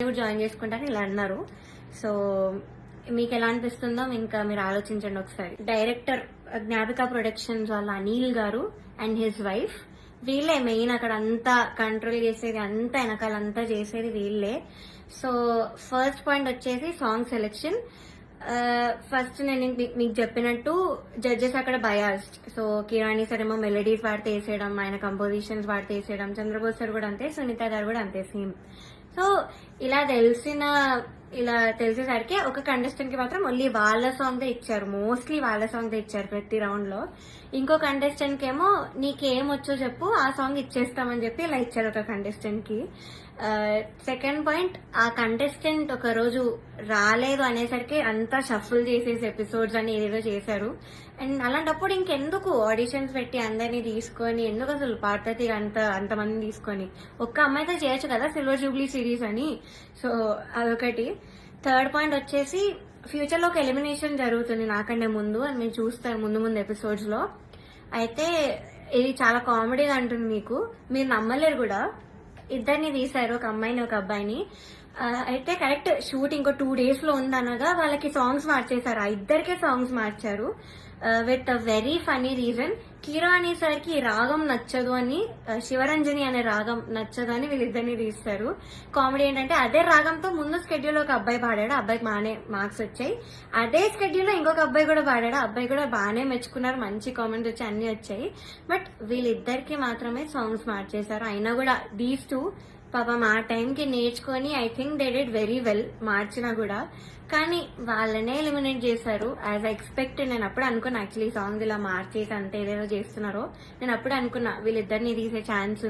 Join చేసుకుంటాను ఇలా అన్నారు. సో మీకు ఎలా అనిపిస్తుందో ఇంకా మీరు ఆలోచించండి ఒకసారి. డైరెక్టర్ జ్ఞాపిక ప్రొడక్షన్స్ వాళ్ళ అనిల్ గారు అండ్ హిజ్ వైఫ్, వీళ్ళే మెయిన్ అక్కడ అంతా కంట్రోల్ చేసేది, అంతా వెనకాలంతా చేసేది వీళ్ళే. సో ఫస్ట్ పాయింట్ వచ్చేసి సాంగ్ సెలెక్షన్. ఫస్ట్ నేను మీకు చెప్పినట్టు జడ్జెస్ అక్కడ బయాస్డ్. సో కిరాణి సార్ ఏమో మెలడీస్ వాడితే వేసేయడం, ఆయన కంపోజిషన్స్ వాడితే వేసేయడం, చంద్రబోస్ సార్ కూడా అంతే, సునీత గారు కూడా అంతే సేమ్. సో ఇలా తెలిసేసరికి ఒక కంటెస్టెంట్ కి మాత్రం ఓన్లీ వాళ్ళ సాంగ్ దే ఇచ్చారు, మోస్ట్లీ వాళ్ళ సాంగ్ దే ఇచ్చారు ప్రతి రౌండ్ లో. ఇంకో కంటెస్టెంట్ కి ఏమో నీకేం వచ్చో చెప్పు ఆ సాంగ్ ఇచ్చేస్తామని చెప్పి ఇలా ఇచ్చారు ఒక కంటెస్టెంట్ కి. సెకండ్ పాయింట్, ఆ కంటెస్టెంట్ ఒక రోజు రాలేదు అనేసరికి అంతా షఫుల్ చేసేసి ఎపిసోడ్స్ అని ఏదేదో చేశారు. అండ్ అలాంటప్పుడు ఇంకెందుకు ఆడిషన్స్ పెట్టి అందరినీ తీసుకొని, ఎందుకు అసలు పార్వతి అంతమందిని తీసుకొని ఒక్క అమ్మాయితో చేయొచ్చు కదా సిల్వర్ జూబ్లీ సిరీస్ అని. సో అదొకటి. థర్డ్ పాయింట్ వచ్చేసి ఫ్యూచర్ లో ఒక ఎలిమినేషన్ జరుగుతుంది నాకంటే ముందు, అని మీరు చూస్తారు ముందు ఎపిసోడ్స్ లో. అయితే ఇది చాలా కామెడీగా అంటుంది, మీరు నమ్మలేరు కూడా. ఇద్దరిని తీశారు, ఒక అమ్మాయిని ఒక అబ్బాయిని. అయితే కరెక్ట్ షూట్ ఇంకో 2 days లో ఉందనగా వాళ్ళకి సాంగ్స్ మార్చేశారు, ఆ ఇద్దరికే సాంగ్స్ మార్చారు with a very funny reason. కిరాణి సార్ కి రాగం నచ్చదు అని, శివరంజని అనే రాగం నచ్చదు అని వీళ్ళిద్దరిని తీస్తారు. కామెడీ ఏంటంటే అదే రాగంతో ముందు స్కెడ్యూల్ ఒక అబ్బాయి పాడాడు, అబ్బాయికి బాగానే మార్క్స్ వచ్చాయి. అదే స్కెడ్యూల్ లో ఇంకొక అబ్బాయి కూడా పాడాడు, అబ్బాయి కూడా బాగానే మెచ్చుకున్నారు, మంచి కామెంట్స్ వచ్చి అన్ని వచ్చాయి. బట్ వీళ్ళిద్దరికి మాత్రమే సాంగ్స్ మార్చేశారు. అయినా కూడా దీస్ టూ పాపం ఆ టైంకి నేర్చుకొని I think they did very well మార్చినా కూడా. కానీ వాళ్ళనే ఎలిమినేట్ చేశారు యాజ్ ఐ ఎక్స్పెక్ట్. నేను అప్పుడు అనుకున్నా యాక్చువల్లీ సాంగ్ ఇలా మార్చేసి అంత ఏదేదో చేస్తున్నారో, నేను అప్పుడు అనుకున్నా వీళ్ళిద్దరిని తీసే ఛాన్స్